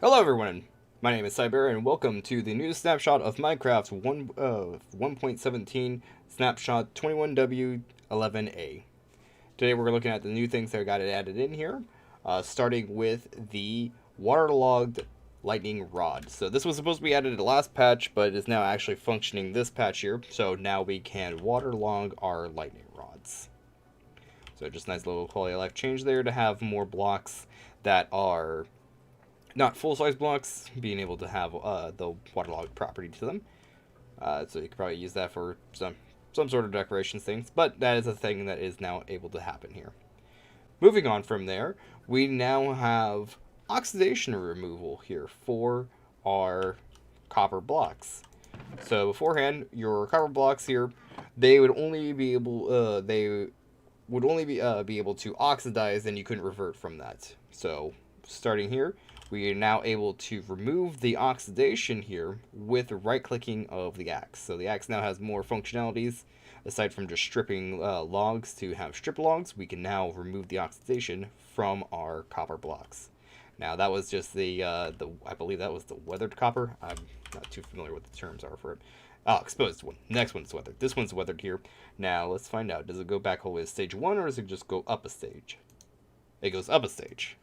Hello everyone, my name is Cyber and welcome to the new snapshot of Minecraft 1.17 snapshot 21W11A. Today we're looking at the new things that got added in here, starting with the Waterlogged Lightning Rod. So this was supposed to be added in the last patch, but is now actually functioning this patch here, so now we can waterlog our lightning rods. So just nice little quality of life change there to have more blocks that are not full-size blocks, being able to have the waterlogged property to them. So you could probably use that for some sort of decorations things, but that is a thing that is now able to happen here. Moving on from there, we now have oxidation removal here for our copper blocks. So beforehand, your copper blocks here, they would only be able be able to oxidize, and you couldn't revert from that. So starting here, we are now able to remove the oxidation here with right-clicking of the axe. So the axe now has more functionalities. Aside from just stripping logs to have strip logs, we can now remove the oxidation from our copper blocks. Now that was just I believe that was the weathered copper. I'm not too familiar with the terms are for it. Exposed one. Next one's weathered. This one's weathered here. Now let's find out. Does it go back all the way to stage 1, or does it just go up a stage? It goes up a stage.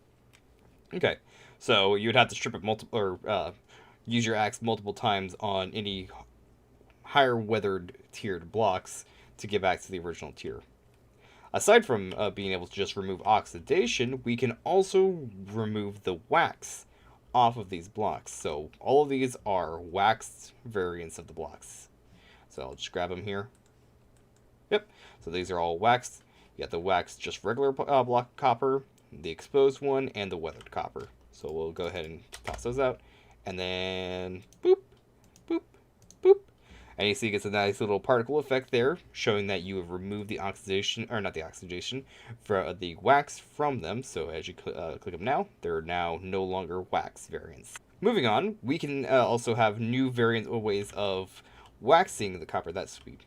Okay, so you would have to strip it use your axe multiple times on any higher weathered tiered blocks to get back to the original tier. Aside from being able to just remove oxidation, we can also remove the wax off of these blocks. So all of these are waxed variants of the blocks. So I'll just grab them here. Yep, so these are all waxed. You got the waxed just regular block copper, the exposed one, and the weathered copper. So we'll go ahead and toss those out, and then boop, boop, boop, and you see it gets a nice little particle effect there, showing that you have removed the oxidation, or not the oxidation, for the wax from them. So as you click them now, they're now no longer wax variants. Moving on, we can also have new variant ways of waxing the copper. That's sweet.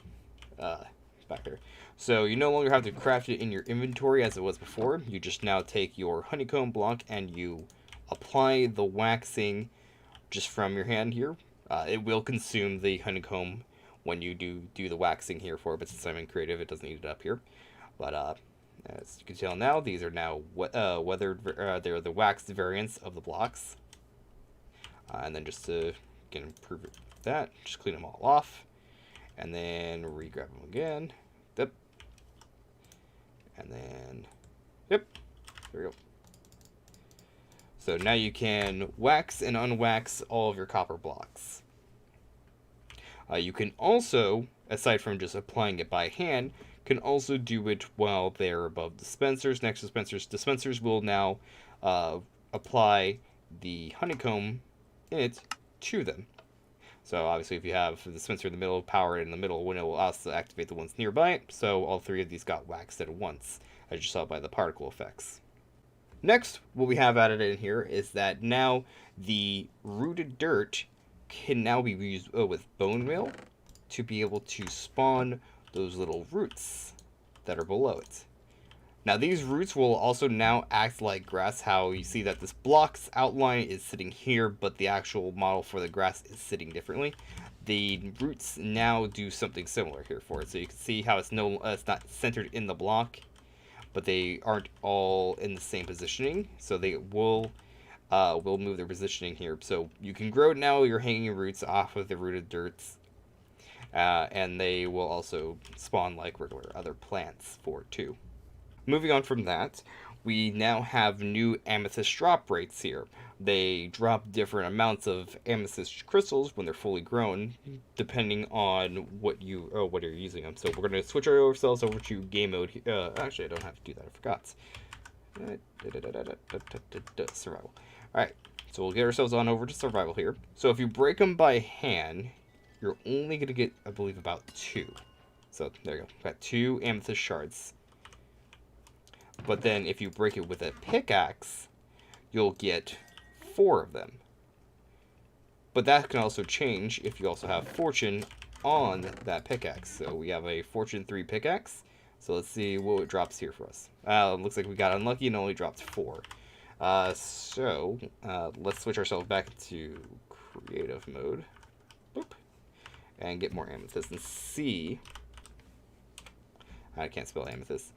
Back there. So you no longer have to craft it in your inventory as it was before. You just now take your honeycomb block and you apply the waxing just from your hand here. It will consume the honeycomb when you do the waxing here for it, but since I'm in creative, it doesn't eat it up here. But as you can tell now, these are now weathered. They're the waxed variants of the blocks. And then just to improve that, just clean them all off. And then re-grab them again. Yep. And then, yep. There we go. So now you can wax and unwax all of your copper blocks. You can also, aside from just applying it by hand, can also do it while they're above dispensers, next to dispensers. Dispensers will now apply the honeycomb in it to them. So obviously if you have the dispenser in the middle, power in the middle, when it will also activate the ones nearby it. So all three of these got waxed at once, as you saw by the particle effects. Next, what we have added in here is that now the rooted dirt can now be used with bone meal to be able to spawn those little roots that are below it. Now these roots will also now act like grass. How you see that this block's outline is sitting here, but the actual model for the grass is sitting differently. The roots now do something similar here for it. So you can see how it's not centered in the block, but they aren't all in the same positioning. So they will move their positioning here. So you can grow now your hanging roots off of the rooted dirts, and they will also spawn like regular other plants for it too. Moving on from that, we now have new amethyst drop rates here. They drop different amounts of amethyst crystals when they're fully grown, depending on what you're using them. So we're going to switch ourselves over to game mode. Actually, I don't have to do that. I forgot. Survival. All right, so we'll get ourselves on over to survival here. So if you break them by hand, you're only going to get, I believe, about 2. So there you go. Got 2 amethyst shards. But then if you break it with a pickaxe, you'll get 4 of them. But that can also change if you also have fortune on that pickaxe. So we have a fortune 3 pickaxe. So let's see what it drops here for us. It looks like we got unlucky and only dropped 4. Let's switch ourselves back to creative mode. Boop. And get more amethyst and see. I can't spell amethyst.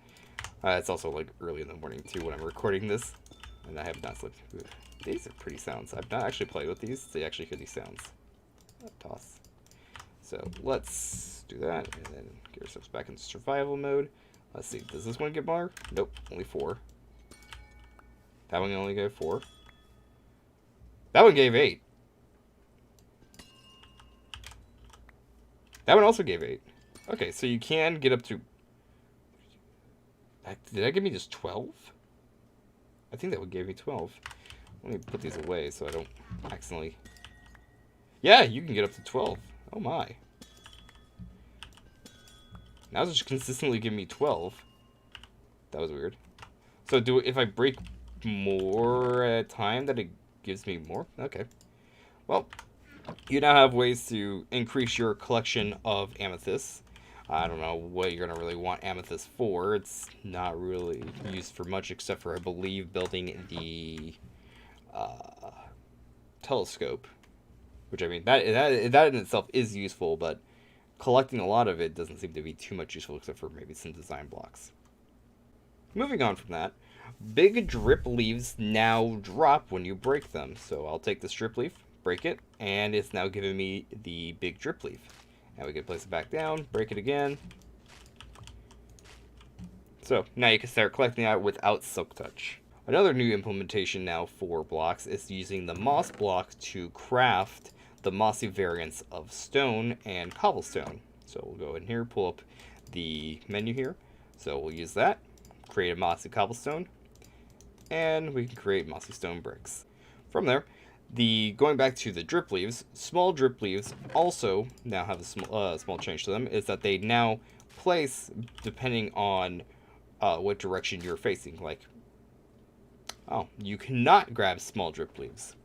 It's also like early in the morning too when I'm recording this, and I have not slept. Ooh, these are pretty sounds. I've not actually played with these. They actually hear these sounds. Toss. So let's do that, and then get ourselves back into survival mode. Let's see. Does this one get more? Nope, only 4. That one only gave 4. That one gave 8. That one also gave 8. Okay, so you can get up to... Did that give me just 12? I think that would give me 12. Let me put these away so I don't accidentally... Yeah, you can get up to 12. Oh my. Now it's just consistently giving me 12. That was weird. So if I break more at a time, that it gives me more? Okay. Well, you now have ways to increase your collection of amethysts. I don't know what you're going to really want amethyst for. It's not really used for much except for, I believe, building the telescope. Which, I mean, that in itself is useful, but collecting a lot of it doesn't seem to be too much useful except for maybe some design blocks. Moving on from that, big drip leaves now drop when you break them. So I'll take this drip leaf, break it, and it's now giving me the big drip leaf. And we can place it back down, break it again. So now you can start collecting that without silk touch. Another new implementation now for blocks is using the moss block to craft the mossy variants of stone and cobblestone. So we'll go in here, pull up the menu here. So we'll use that, create a mossy cobblestone, and we can create mossy stone bricks. From there, going back to the drip leaves, small drip leaves also now have a small change to them, is that they now place depending on what direction you're facing. Like, oh, you cannot grab small drip leaves.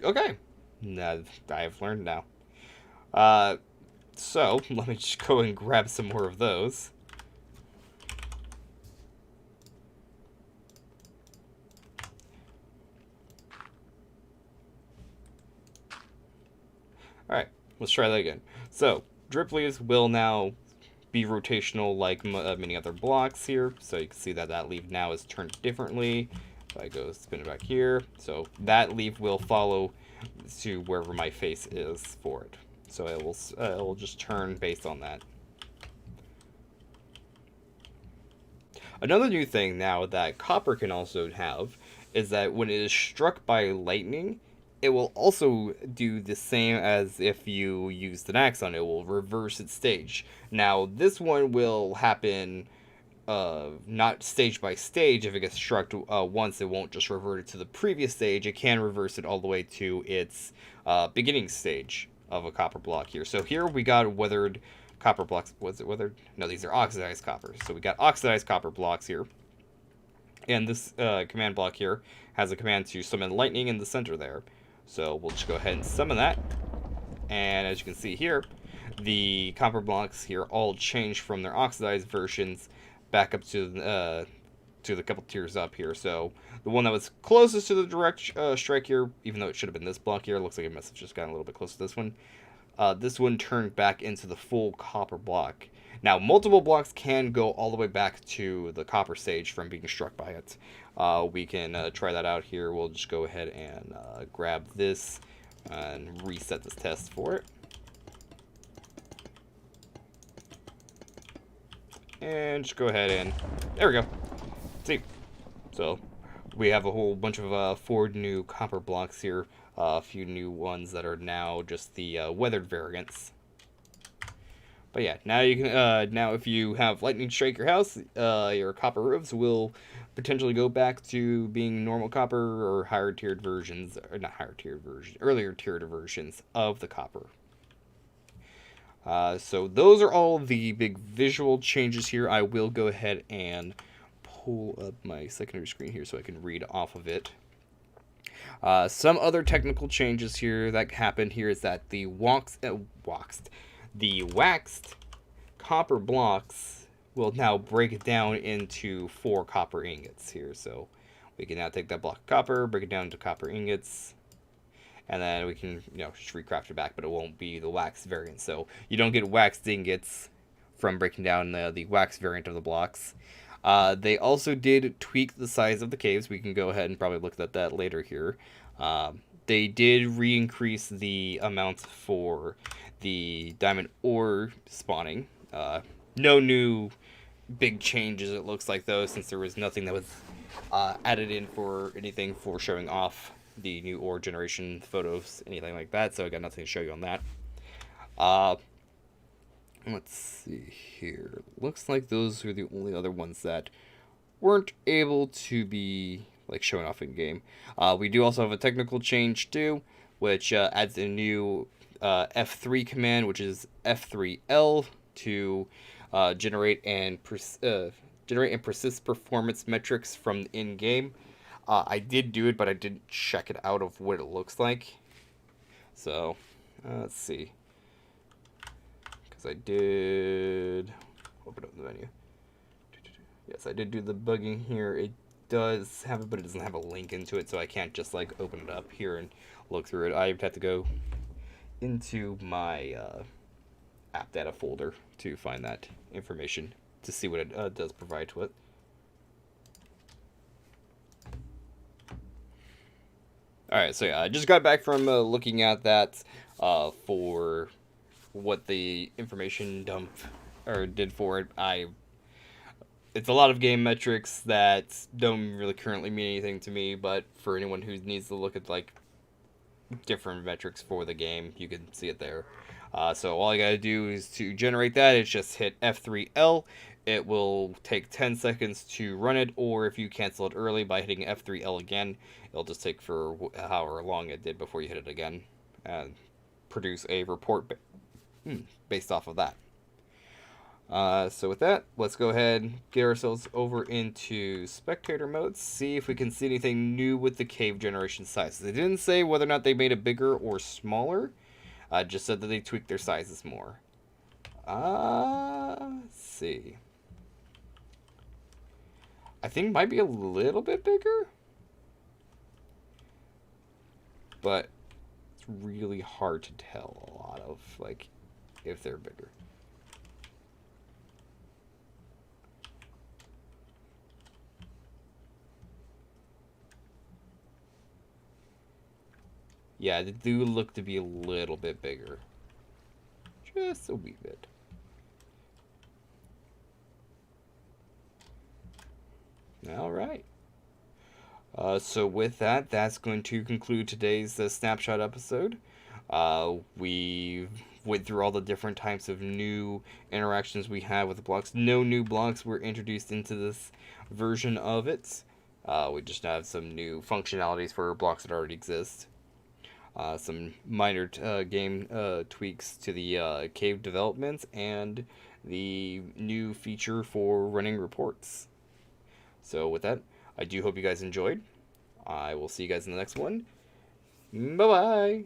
Okay, I have learned now. So let me just go and grab some more of those. Alright, let's try that again. So, drip leaves will now be rotational like many other blocks here. So you can see that that leaf now is turned differently. If I go spin it back here, so that leaf will follow to wherever my face is for it. So it will just turn based on that. Another new thing now that copper can also have is that when it is struck by lightning, it will also do the same as if you used an axe on it. It will reverse its stage. Now, this one will happen not stage by stage. If it gets struck once, it won't just revert it to the previous stage. It can reverse it all the way to its beginning stage of a copper block here. So here we got weathered copper blocks. Was it weathered? No, these are oxidized copper. So we got oxidized copper blocks here. And this command block here has a command to summon lightning in the center there. So we'll just go ahead and summon that. And as you can see here, the copper blocks here all change from their oxidized versions back up to the couple tiers up here. So the one that was closest to the direct strike here, even though it should have been this block here, looks like it must have just gotten a little bit close to this one. This one turned back into the full copper block. Now, multiple blocks can go all the way back to the copper stage from being struck by it. We can try that out here. We'll just go ahead and grab this and reset this test for it. And just go ahead and... There we go. See? So, we have a whole bunch of 4 new copper blocks here. A few new ones that are now just the weathered variants. But yeah, now you can now if you have lightning strike your house, your copper roofs will potentially go back to being normal copper or higher tiered versions, or not higher tiered versions, earlier tiered versions of the copper. So those are all the big visual changes here. I will go ahead and pull up my secondary screen here so I can read off of it. Some other technical changes here that happened here is that the waxed copper blocks will now break it down into 4 copper ingots here. So We can now take that block of copper, break it down into copper ingots, and then we can, just recraft it back, but it won't be the wax variant. So you don't get waxed ingots from breaking down the wax variant of the blocks. They also did tweak the size of the caves. We can go ahead and probably look at that later here. They did re-increase the amount for the diamond ore spawning. No new big changes, it looks like, though, since there was nothing that was added in for anything for showing off the new ore generation photos, anything like that, so I got nothing to show you on that. Let's see here. Looks like those are the only other ones that weren't able to be showing off in game. We do also have a technical change too, which adds a new F3 command, which is F3L to generate and persist performance metrics from in game. I did do it, but I didn't check it out of what it looks like. So let's see. I did open up the menu. Yes, I did do the bugging here. It does have it, but it doesn't have a link into it, so I can't just open it up here and look through it. I have to go into my app data folder to find that information to see what it does provide to it. Alright, so yeah, I just got back from looking at that for what the information dump did for it. It's a lot of game metrics that don't really currently mean anything to me, but for anyone who needs to look at different metrics for the game, you can see it there. So all you gotta do is to generate that, it's just hit F3L. It will take 10 seconds to run it, or if you cancel it early by hitting F3L again, it'll just take for however long it did before you hit it again, and produce a report based off of that. So with that, let's go ahead and get ourselves over into Spectator Mode, see if we can see anything new with the cave generation sizes. They didn't say whether or not they made it bigger or smaller, just said that they tweaked their sizes more. Let's see. I think it might be a little bit bigger, but it's really hard to tell a lot of, if they're bigger. Yeah, they do look to be a little bit bigger. Just a wee bit. Alright. So with that, that's going to conclude today's Snapshot episode. We went through all the different types of new interactions we have with the blocks. No new blocks were introduced into this version of it. We just have some new functionalities for blocks that already exist. Some minor game tweaks to the cave developments, and the new feature for running reports. So with that, I do hope you guys enjoyed. I will see you guys in the next one. Bye-bye!